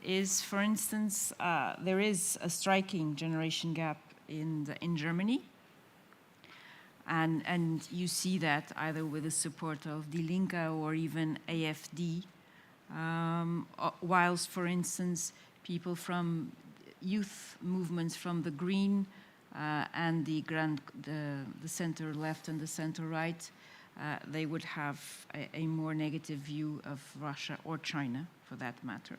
is, for instance, there is a striking generation gap in Germany. And you see that either with the support of Die Linke or even AfD, whilst, for instance, people from youth movements from the Green and the center left and the center right, they would have a more negative view of Russia or China, for that matter.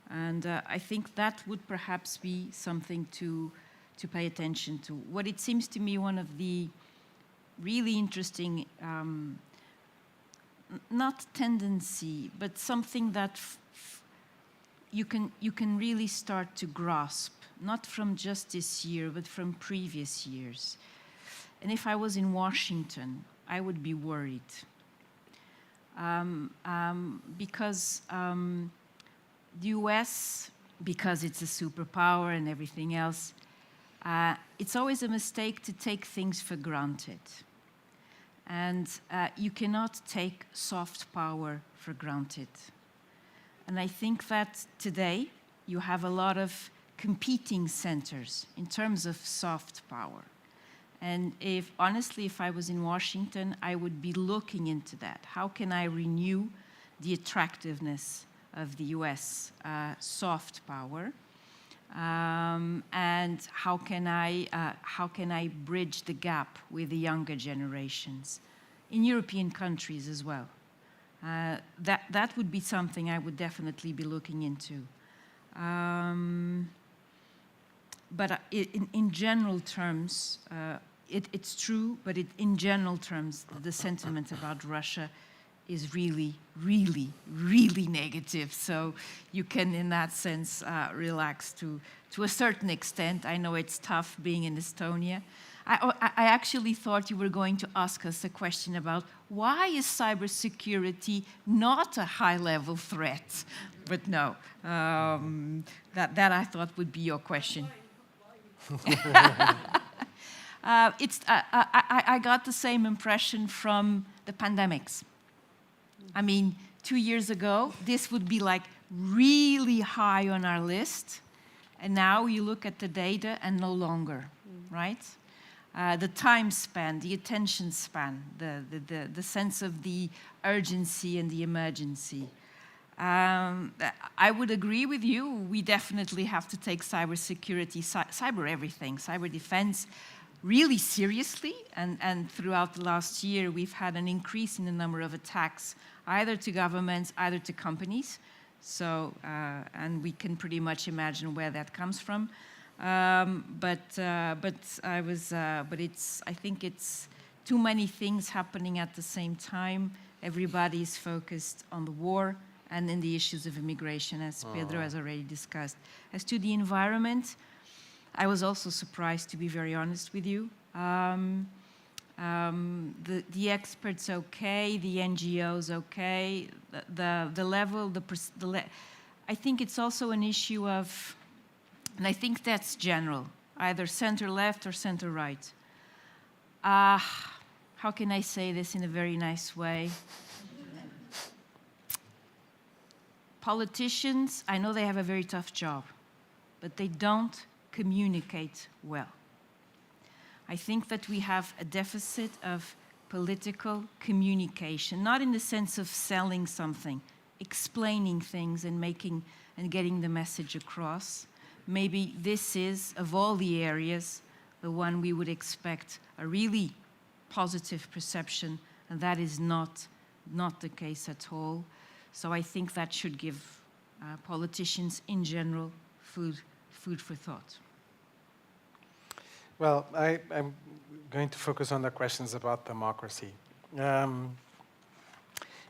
And I think that would perhaps be something to pay attention to. What it seems to me one of the really interesting, not tendency, but something that you can really start to grasp, not from just this year, but from previous years. And if I was in Washington, I would be worried. Because the US, because it's a superpower and everything else, it's always a mistake to take things for granted. And you cannot take soft power for granted. And I think that today you have a lot of competing centers in terms of soft power. And honestly, if I was in Washington, I would be looking into that. How can I renew the attractiveness of the US soft power? And how can I bridge the gap with the younger generations in European countries as well? That would be something I would definitely be looking into. But in general terms, it's true, but in general terms, the sentiment about Russia is really, really, really negative. So you can, in that sense, relax to a certain extent. I know it's tough being in Estonia. I actually thought you were going to ask us a question about why is cybersecurity not a high-level threat? But no, that I thought would be your question. I got the same impression from the pandemics. I mean, 2 years ago, this would be like really high on our list. And now you look at the data and no longer, right? The time span, the attention span, the sense of the urgency and the emergency. I would agree with you. We definitely have to take cybersecurity, cyber everything, cyber defense really seriously. And throughout the last year, we've had an increase in the number of attacks, either to governments, either to companies. So, and we can pretty much imagine where that comes from. But I think it's too many things happening at the same time. Everybody's focused on the war and in the issues of immigration, as Pedro has already discussed. As to the environment, I was also surprised, to be very honest with you. The experts okay, the NGOs okay, the level, I think it's also an issue of, and I think that's general, either center-left or center-right. How can I say this in a very nice way? Politicians, I know they have a very tough job, but they don't communicate well. I think that we have a deficit of political communication, not in the sense of selling something, explaining things and getting the message across. Maybe this is, of all the areas, the one we would expect a really positive perception, and that is not the case at all. So I think that should give politicians in general food for thought. Well, I'm going to focus on the questions about democracy.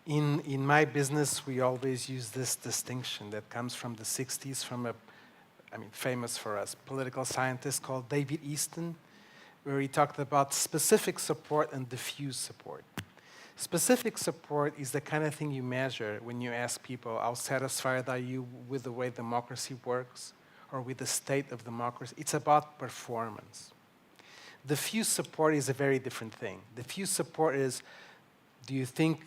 In my business, we always use this distinction that comes from the 60s from famous for us, political scientist called David Easton, where he talked about specific support and diffuse support. Specific support is the kind of thing you measure when you ask people, how satisfied are you with the way democracy works or with the state of democracy? It's about performance. Diffuse support is a very different thing. Diffuse support is, do you think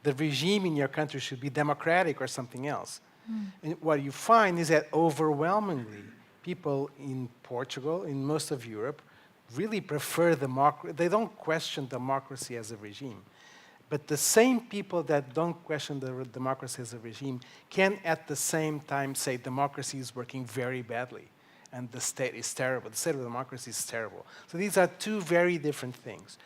the regime in your country should be democratic or something else. And what you find is that overwhelmingly, people in Portugal, in most of Europe, really prefer democracy. They don't question democracy as a regime. But the same people that don't question the democracy as a regime can at the same time say democracy is working very badly and the state is terrible. The state of democracy is terrible. So these are two very different things.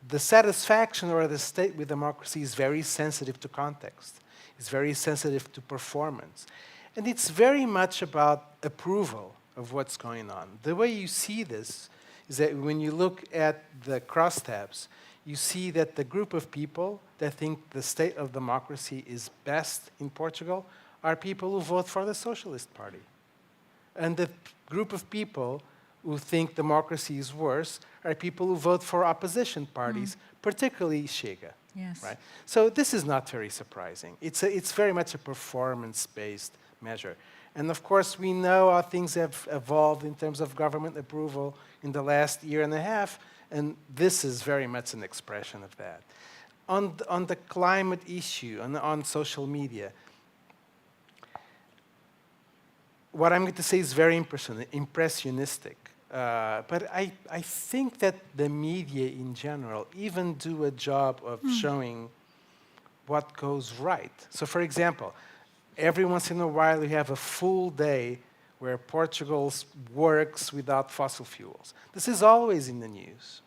The satisfaction or the state with democracy is very sensitive to context. It's very sensitive to performance. And it's very much about approval of what's going on. The way you see this is that when you look at the crosstabs, you see that the group of people that think the state of democracy is best in Portugal are people who vote for the Socialist Party. And the group of people who think democracy is worse are people who vote for opposition parties, particularly Chega. Yes. Right? So this is not very surprising. It's very much a performance-based measure. And of course, we know how things have evolved in terms of government approval in the last year and a half, and this is very much an expression of that. On the climate issue, on social media, what I'm going to say is very impressionistic. But I think that the media in general even do a job of showing what goes right. So for example, every once in a while you have a full day where Portugal works without fossil fuels. This is always in the news.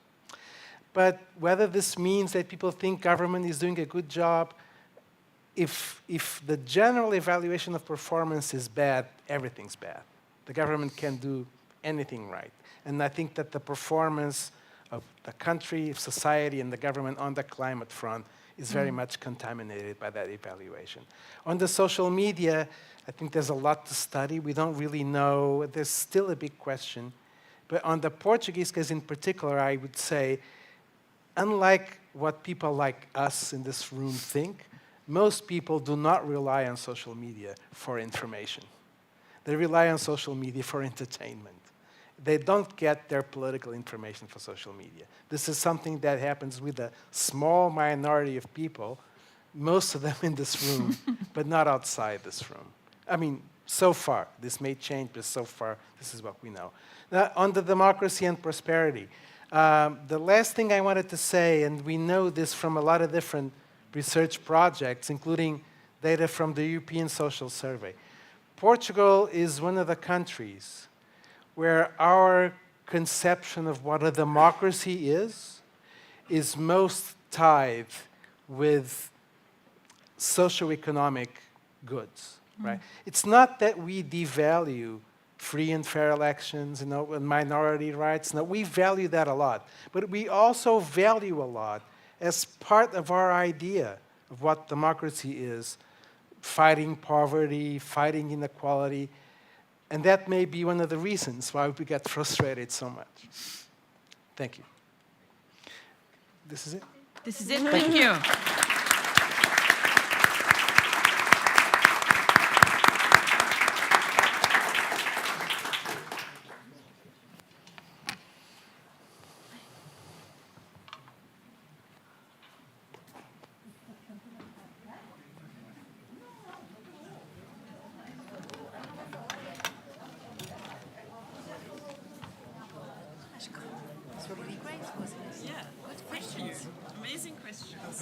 But whether this means that people think government is doing a good job, if the general evaluation of performance is bad, everything's bad. The government can't do anything right. And I think that the performance of the country, of society, and the government on the climate front is very much contaminated by that evaluation. On the social media, I think there's a lot to study. We don't really know. There's still a big question. But on the Portuguese case in particular, I would say, unlike what people like us in this room think, most people do not rely on social media for information. They rely on social media for entertainment. They don't get their political information from social media. This is something that happens with a small minority of people, most of them in this room, but not outside this room. I mean, so far, this may change, but so far, this is what we know. Now, on the democracy and prosperity, the last thing I wanted to say, and we know this from a lot of different research projects, including data from the European Social Survey. Portugal is one of the countries where our conception of what a democracy is most tied with socioeconomic goods, right? It's not that we devalue free and fair elections, and minority rights. No, we value that a lot. But we also value a lot as part of our idea of what democracy is, fighting poverty, fighting inequality, and that may be one of the reasons why we get frustrated so much. Thank you. This is it. This is it. Thank you.